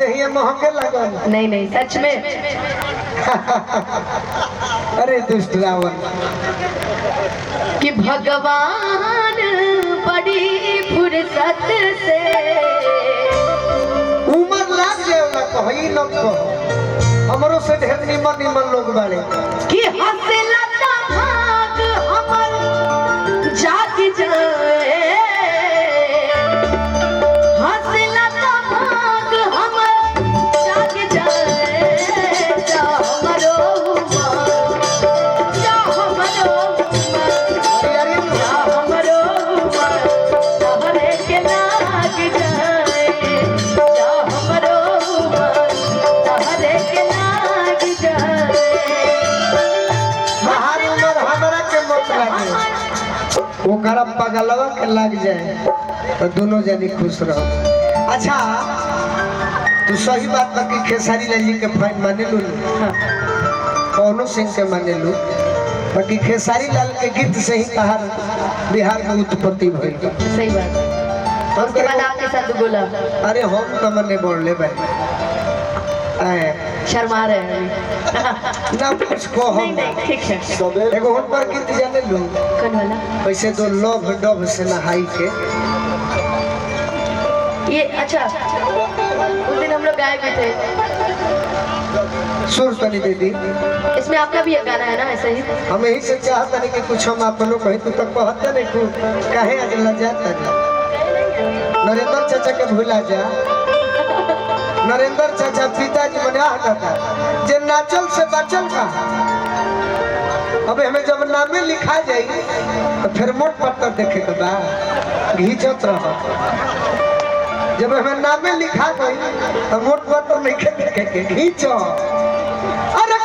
दही महंगे लगन। नहीं नहीं सच में। अरे दुष्ट रावण कि भगवान बड़ी फुर्सत से उमर लाग जाएगा कही न कहो हमरो से ढेर निमन निमन लोग बाड़े कि हंसला भाग हमर जाग जाए हंसला भाग हमर जाग जाए जा हमरो जा हमरो जा हमरो तहरे के लाग जाए जा हमरो तहरे के लाग जाए हर उमर हमरा के मत लागे ओकरा पगलवा के लग जाए तो दोनों जनी खुश रहो। अच्छा तू सही बात बा कि खेसारी लाल जी के फाइन माने लू कौनो सिंह के माने लू बाकी खेसारी लाल के गीत से ही तहार बिहार में उत्पत्ति भइल। सही बात। उसके बाद आपके साथ बोला अरे हम तो मने बोल ले भाई शर्मा रहे हैं ना कुछ को हम नहीं ठीक है। एगो हम पर गीत जाने लू कौन वाला कैसे दो लोभ डोभ से नहाई के ये अच्छा उस दिन हम लोग गाए भी थे सुर तनी दे दी इसमें आपका भी एक गाना है ना ऐसे ही हम यही से चाहता नहीं कि कुछ हम आप लोग कहीं तू तक कहते नहीं तू काहे आज लजाता नहीं नरेंद्र चाचा के भूला जा नरेंद्र चाचा पिताजी मने कहता जे नाचल से बचल का अबे हमें जब नामे लिखा जाई तो फिर मोट पत्थर देखे के बा घींचत रह जब हमें नामे लिखा गई तो मोट पत्थर नहीं देखे के घींचो अरे